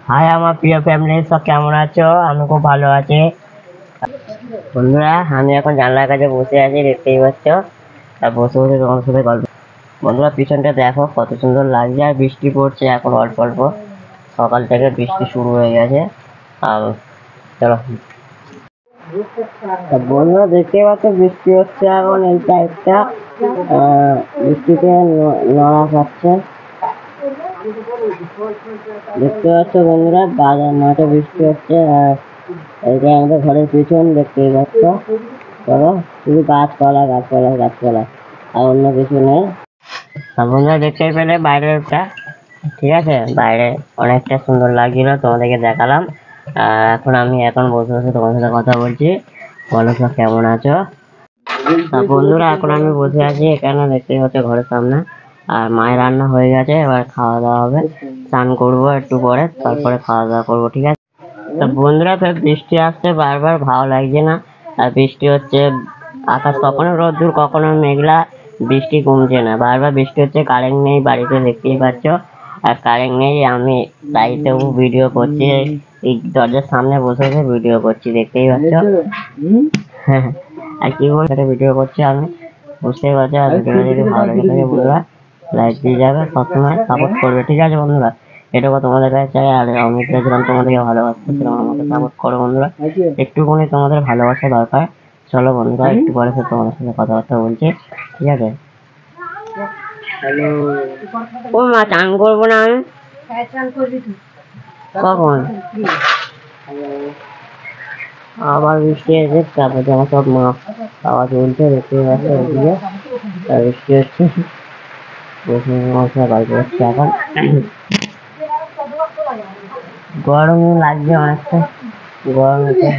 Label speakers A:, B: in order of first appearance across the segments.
A: High আমার প্রিয় family, সব কেমন আছো? আমি খুব ভালো আছি বন্ধুরা। আমি এখন জানলার কাছে বসে আছি, দেখতেই পাচ্ছ। আর বসে বসে তোমার সাথে গল্প। বন্ধুরা পিছনটা দেখো কত সুন্দর লাগছে, আর বৃষ্টি পড়ছে এখন অল্প অল্প। সকাল থেকে বৃষ্টি শুরু হয়ে গেছে। আর চলো বন্ধুরা দেখতে পাচ্ছ বৃষ্টি হচ্ছে এখন এইটা একটা বৃষ্টিতে নড়া খাচ্ছে। দেখতে পাচ্ছ বন্ধুরা বাজার মাঠে বৃষ্টি হচ্ছে, আর এইটা আমাদের ঘরের পিছন দেখতেই পাচ্ছ। চলো শুধু গাছপালা গাছপালা গাছপালা, আর অন্য কিছু নেই। আর বন্ধুরা দেখতে পেলে বাইরেটা, ঠিক আছে, বাইরে অনেকটা সুন্দর লাগছিল, তোমাদেরকে দেখালাম। এখন আমি বসে বসে তোমার সাথে কথা বলছি। বলো সব কেমন আছো? বন্ধুরা এখন আমি বসে আছি এখানে, দেখতেই হচ্ছে ঘরের সামনে। আর মায়ের রান্না হয়ে গেছে, এবার খাওয়া দাওয়া হবে। স্নান করবো একটু পরে, তারপরে খাওয়া দাওয়া করবো, ঠিক আছে। তা বন্ধুরা ফের বৃষ্টি আসছে বারবার, ভালো লাগছে না। আর বৃষ্টি হচ্ছে, আকাশ কখনো রোদ্দুর কখনো মেঘলা, বৃষ্টি কমছে না, বারবার বৃষ্টি হচ্ছে। কারেন্ট নেই বাড়িতে, দেখতেই পাচ্ছ। আর কারেন্ট নেই, আমি বাড়িতেও ভিডিও করছি, এই দরজার সামনে বসে বসে ভিডিও করছি, দেখতেই পাচ্ছ। হ্যাঁ, আর কি বলবো, একটা ভিডিও করছি আমি, বুঝতেই পারছি। আর ভিডিওটা যদি ভালো লেগে থাকে বন্ধুরা লাইক দিয়ে যাবে, সবসময় সাপোর্ট করবে, ঠিক আছে বন্ধুরা। এটুকু তোমাদের কাছে চাই। আর আমি চেয়েছিলাম তোমাদেরকে ভালোবাসতেছিলাম, আমাকে সাপোর্ট করো বন্ধুরা, একটুখানি তোমাদের ভালোবাসা দরকার। চলো বন্ধুরা একটু পরে তোমাদের সাথে কথাবার্তা বলছি, ঠিক আছে। হ্যালো, ও মা চান করবো না আমি? কখন? আবার বৃষ্টি এসে তারপর আমার সব মা আওয়াজ বলছে, দেখতে পাচ্ছে ওইদিকে বৃষ্টি হচ্ছে। বসে মশা গল্প হচ্ছে এখন। গরম লাগছে অনেকটা, গরম হচ্ছে।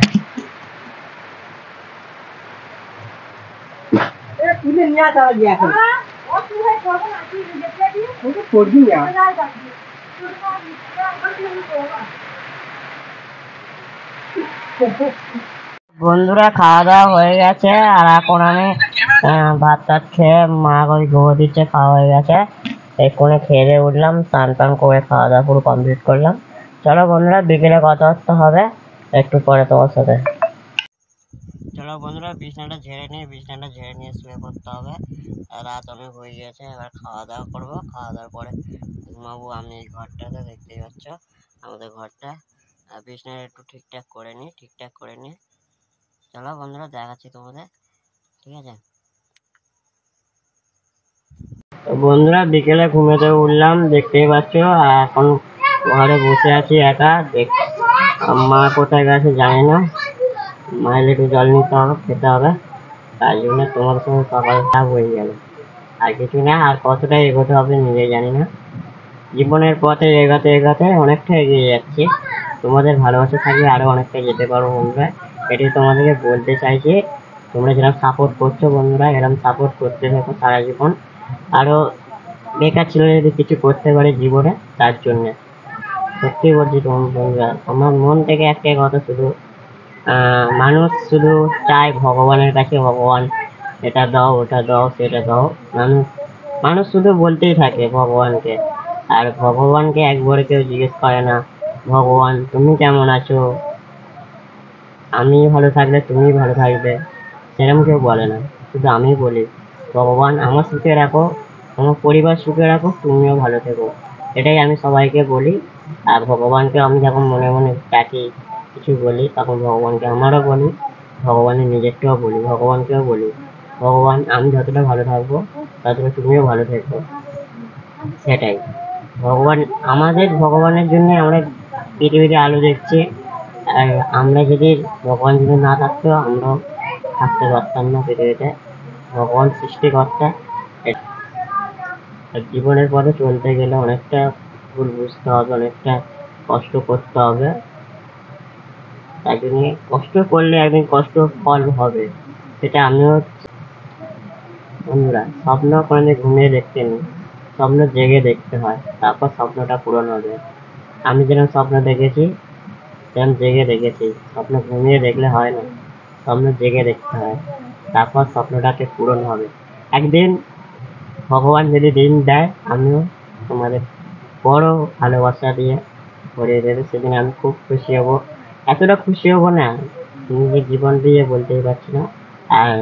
A: বন্ধুরা খাওয়া দাওয়া হয়ে গেছে, আর এখন আমি ভাত টাত খেয়ে মা ওই ধোয়া দিচ্ছে, খাওয়া হয়ে গেছে। এক্ষুনি খেয়ে দিয়ে উঠলাম, স্নান টান করে খাওয়া দাওয়া পুরো কমপ্লিট করলাম। চলো বন্ধুরা বিকেলে কথাবার্তা হবে একটু পরে তোমার সাথে। চলো বন্ধুরা বিছানাটা ঝেড়ে নিয়ে শুয়ে পড়তে হবে। রাত অনেক হয়ে গেছে, এবার খাওয়া দাওয়া করবো, খাওয়া দাওয়ার পরে ঘুমাবো। আমি এই ঘরটাতে দেখতেই পাচ্ছ আমাদের ঘরটা, বিছানাটা একটু ঠিকঠাক করে নিই। চলো বন্ধুরা দেখাচ্ছি তোমাদের, ঠিক আছে। বন্ধুরা বিকেলে ঘুমেতে উঠলাম, দেখতেই পাচ্ছ। আর এখন ঘরে বসে আছি একা, মা কোথায় গেছে জানি না। মায়ের একটু জল নিতে হবে, খেতে হবে, তাই জন্য তোমার সঙ্গে সকালটা হয়ে গেল। আর কিছু না, আর কতটা এগোতে হবে নিজে জানি না। জীবনের পথে এগাতে এগাতে অনেকটা এগিয়ে যাচ্ছি, তোমাদের ভালোবাসা থাকলে আরো অনেকটা যেতে পারবো বন্ধুরা। এটাই তোমাদেরকে বলতে চাইছি। তোমরা যেরকম সাপোর্ট করছো বন্ধুরা, এরকম সাপোর্ট করতে থাকো সারা জীবন। আরো বেকার ছেলে যদি কিছু করতে পারে জীবনে, তার জন্য সত্যি বলছি তোমার বন্ধুরা, আমার মন থেকে একটাই কথা, শুধু মানুষ শুধু চায় ভগবানের কাছে, ভগবান এটা দাও ওটা দাও সেটা দাও। মানুষ মানুষ শুধু বলতেই থাকে ভগবানকে, আর ভগবানকে একবারে কেউ জিজ্ঞেস করে না ভগবান তুমি কেমন আছো, আমি ভালো থাকলে তুমি ভালো থাকবে, সেরকম কেউ বলে না। শুধু আমি বলি ভগবান আমার সুখে রাখো, আমার পরিবার সুখে রাখো, তুমিও ভালো থেকো, এটাই আমি সবাইকে বলি। আর ভগবানকে আমি যখন মনে মনে ডাকি কিছু বলি, তখন ভগবানকে আমারও বলি, ভগবানের নিজেরটাও বলি, ভগবানকেও বলি ভগবান আমি যতটা ভালো থাকবো ততটা তুমিও ভালো থেকো। সেটাই ভগবান আমাদের, ভগবানের জন্য আমরা পৃথিবীতে আলো দেখছি। আর আমরা যদি, ভগবান যদি না থাকতো আমরাও থাকতে পারতাম না পৃথিবীতে। ভগবান সৃষ্টিকর্তা। আর জীবনের পথে চলতে গেলে অনেকটা ভুল বুঝতে হবে, অনেকটা কষ্ট করতে হবে। তাই জন্য কষ্ট করলে একদিন কষ্ট ফল হবে, সেটা আমিও। বন্ধুরা স্বপ্ন কোনোদিন ঘুমিয়ে দেখতে নেই, স্বপ্ন জেগে দেখতে হয়, তারপর স্বপ্নটা পূরণ হবে। আমি যেরকম স্বপ্ন দেখেছি সেরকম জেগে দেখেছি, স্বপ্ন ঘুমিয়ে দেখলে হয় না, স্বপ্ন জেগে দেখতে হয়, তারপর স্বপ্নটাকে পূরণ হবে একদিন। ভগবান যদি দিন দেয়, আমিও তোমাদের বড় ভালোবাসা দিয়ে ভরিয়ে দেবে, সেদিন আমি খুব খুশি হব। এতটা খুশি হব না, নিজের জীবন দিয়ে বলতেই পারছি না। আর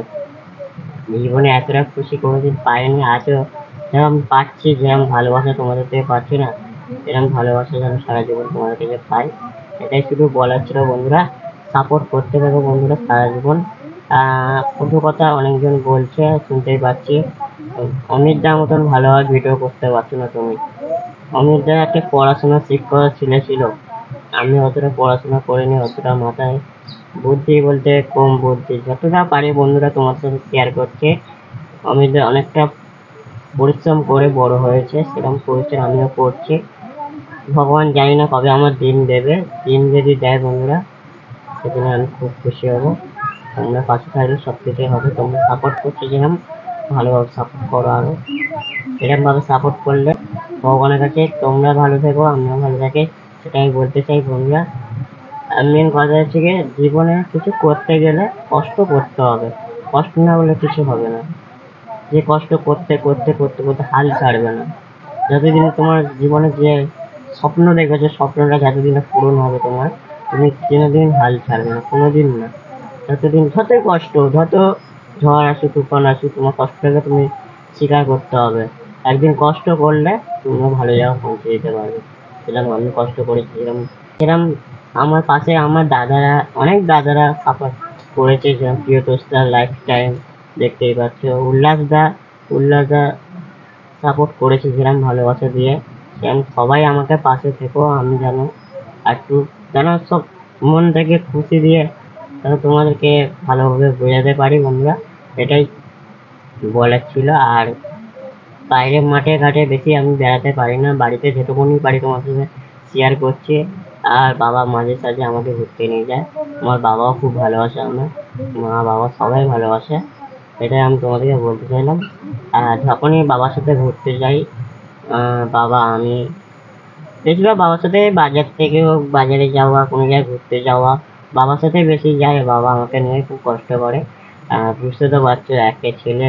A: জীবনে এতটা খুশি কোনোদিন পাইনি, আজও যেরকম পাচ্ছি, যেরকম ভালোবাসা তোমাদের থেকে পাচ্ছি না, এরকম ভালোবাসা যেন সারা জীবন তোমাদের থেকে পাই। এটাই শুধু বলার ছিল বন্ধুরা। সাপোর্ট করতে থাকো বন্ধুরা সারা জীবন। কটু কথা অনেকজন বলছে, শুনতেই পাচ্ছি। অমিত দার মতন ভালোভাবে ভিডিও করতে পারছো না তুমি। অমিত দা একটা পড়াশোনার শিক্ষক ছিল, আমি অতটা পড়াশোনা করিনি, অতটা মাথায় বুদ্ধি বলতে কম বুদ্ধি। যতটা পারি বন্ধুরা তোমার সাথে শেয়ার করছে। অমিত দা অনেকটা পরিশ্রম করে বড় হয়েছে, সেরকম পরিশ্রম আমিও করছি। ভগবান জানি না কবে আমার দিন দেবে, দিন যদি দেয় বন্ধুরা সেদিনে আমি খুব খুশি হব। তোমরা পাশে থাকলে সব কিছুই হবে। তোমরা সাপোর্ট করছো যেরকম, ভালোভাবে সাপোর্ট করো আরো। এরকম ভাবে সাপোর্ট করলে ভগবানের কাছে তোমরা ভালো থেকো, আমিও ভালো থাকি, সেটাই বলতে চাই বন্ধুরা। আর মেন কথা হচ্ছে গিয়ে, জীবনে কিছু করতে গেলে কষ্ট করতে হবে, কষ্ট না হলে কিছু হবে না। যে কষ্ট করতে করতে করতে করতে হাল ছাড়বে না। যতদিন তোমার জীবনে যে স্বপ্ন দেখেছো, স্বপ্নটা যতদিন পূরণ হবে তোমার, তুমি কোনোদিন হাল ছাড়বে না, কোনোদিন না। যতদিন, যতই কষ্ট, যত ঝড় আসুক তুফান আসুক, তোমার কষ্টটাকে তুমি স্বীকার করতে হবে। একদিন কষ্ট করলে তুমিও ভালো জায়গা পৌঁছে যেতে পারবে। সেরকম আমি কষ্ট করেছি, সেরকম আমার পাশে আমার দাদারা, অনেক দাদারা সাপোর্ট করেছে, যেরকম প্রিয়তোষদা, লাইফ টাইম দেখতেই পাচ্ছ, উল্লাস দা সাপোর্ট করেছে যেরকম ভালোবাসা দিয়ে, সেরকম সবাই আমাকে পাশে থেকো। আমি যেন একটু যেন সব মন থেকে খুশি দিয়ে যেন তোমাদেরকে ভালোভাবে বোঝাতে পারি বন্ধুরা, এটাই বলার ছিল। আর বাইরে মাঠে ঘাটে বেশি আমি বেড়াতে পারি না, বাড়িতে যেটুকুনি পারি তোমার সাথে শেয়ার করছি। আর বাবা মাঝে সাঝে আমাকে ঘুরতে নিয়ে যায়, আমার বাবাও খুব ভালোবাসে, আমার মা বাবা সবাই ভালোবাসে, এটাই আমি তোমাদেরকে বলতে চাইলাম। আর যখনই বাবার সাথে ঘুরতে যাই, বাবা আমি বেশিরভাগ বাবার সাথে বাজার থেকে হোক, বাজারে যাওয়া, কোনো জায়গায় ঘুরতে যাওয়া, বাবার সাথে বেশি যাই। বাবা আমাকে নিয়ে খুব কষ্ট করে। বুঝতে তো পারছো, একটা ছেলে,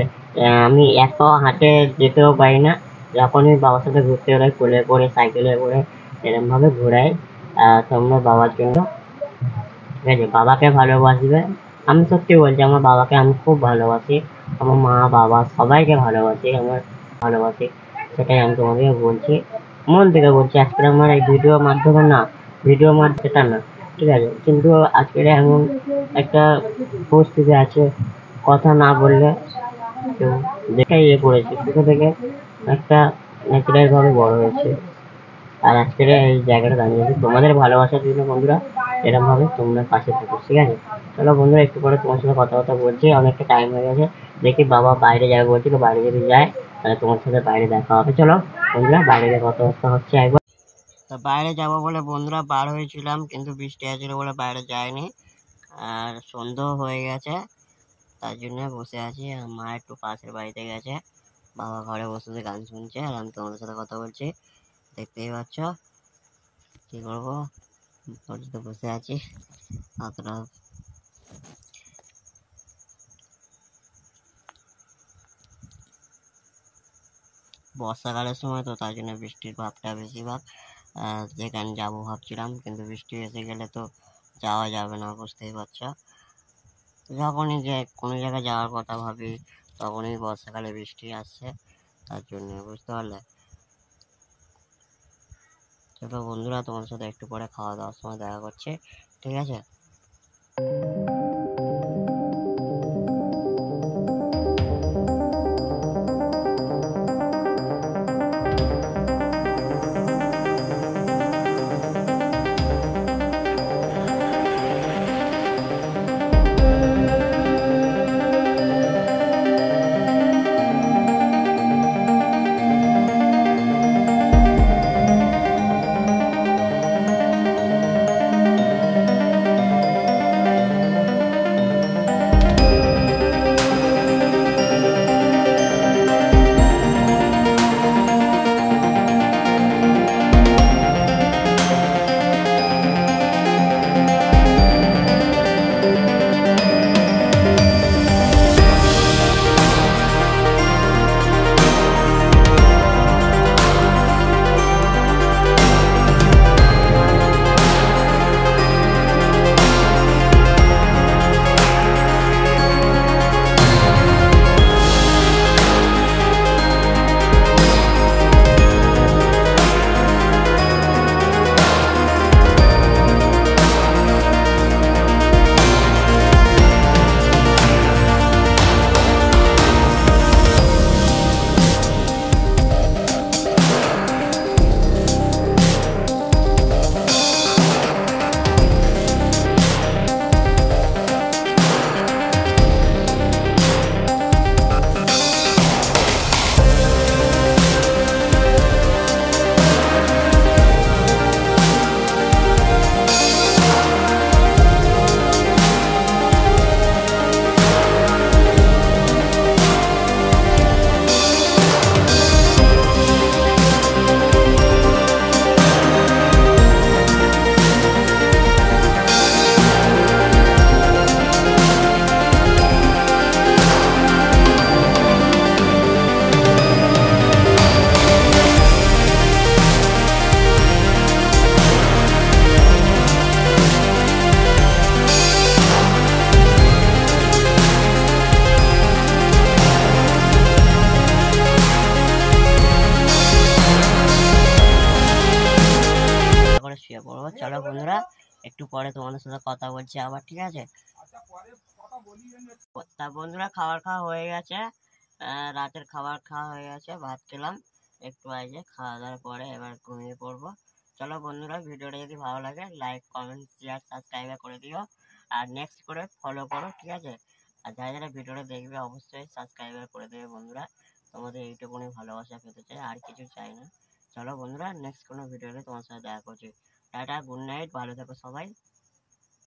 A: আমি এক পাও হাঁটে যেতেও পারি না। যখনই বাবার সাথে ঘুরতে বেরোই, কোলে করে, সাইকেলে করে, এরকম ভাবে ঘোরাই। তোমরা বাবার জন্য, ঠিক আছে, বাবাকে ভালোবাসবে। আমি সত্যি বলছি, আমার বাবাকে আমি খুব ভালোবাসি, আমার মা বাবা সবাইকে ভালোবাসি, আমার ভালোবাসি, সেটাই আমি তোমাদেরকে বলছি, মন থেকে বলছি। আজকের আমার এই ভিডিওর মাধ্যমে না, ভিডিও মাধ্যমে সেটা না, ঠিক আছে, কিন্তু আজকের এমন একটা পরিস্থিতি আছে, কথা না বললে কেউ দেখে ইয়ে করেছে, ছোটো থেকে একটা ন্যাচারাল ভাবে বড় হয়েছে। আর আজকের এই জায়গাটা দাঁড়িয়েছি তোমাদের ভালোবাসার জন্য বন্ধুরা। এরকম ভাবে তোমরা পাশে থাকো, ঠিক আছে। চলো বন্ধুরা, একটু পরে তোমার সাথে কথা বলছি, অনেকটা টাইম হয়ে গেছে। দেখি বাবা বাইরে যাবে বলছিল, বাইরে যদি যায় তাহলে তোমার সাথে বাইরে দেখা হবে। চলো বন্ধুরা, বাইরে গিয়ে কথাবার্তা হচ্ছে একবার। তা বাইরে যাবো বলে বন্ধুরা বার হয়েছিলাম, কিন্তু বৃষ্টি আছিল বলে বাইরে যায়নি। আর সন্ধ্যেও হয়ে গেছে, তার জন্য বসে আছি। আর মা একটু পাশের বাড়িতে গেছে, বাবা ঘরে বসে গান শুনছে, আর আমি তোমাদের সাথে কথা বলছি, দেখতেই পাচ্ছ। কি করবো, তো বসে আছি। অতটা বর্ষাকালের সময় তো, তাই জন্য বৃষ্টির ভাবটা বেশিরভাগ। যেখানে যাবো ভাবছিলাম, কিন্তু বৃষ্টি এসে গেলে তো যাওয়া যাবে না, বুঝতেই পারছো। যখনই যে কোনো জায়গায় যাওয়ার কথা ভাবি, তখনই বর্ষাকালে বৃষ্টি আসছে, তার জন্য, বুঝতে পারলে। ছোটো বন্ধুরা, তোমার সাথে একটু পরে খাওয়া দাওয়ার সময় দেখা করছে, ঠিক আছে। শুয়ে পড়বো। চলো বন্ধুরা, একটু পরে তোমাদের সাথে কথা বলছি আবার, ঠিক আছে? তা বন্ধুরা, খাবার খাওয়া হয়ে গেছে, রাতের খাবার খাওয়া হয়ে গেছে, ভাত খেলাম একটু আগে, খাওয়া দাওয়ার পরে এবার ঘুমিয়ে পড়বো। চলো বন্ধুরা, ভিডিওটা যদি ভালো লাগে লাইক কমেন্ট শেয়ার সাবস্ক্রাইব করে দিও, আর নেক্সট করে ফলো করো, ঠিক আছে? আর যারা যারা ভিডিওটা দেখবে অবশ্যই সাবস্ক্রাইব করে দেবে বন্ধুরা। তোমাদের এইটুকুনি ভালোবাসা পেতে চাই, আর কিছু চাই না। চলো বন্ধুরা, নেক্সট কোনো ভিডিওতে তোমার সাথে দেখা করছি। টাটা, গুড নাইট, ভালো থেকো সবাই।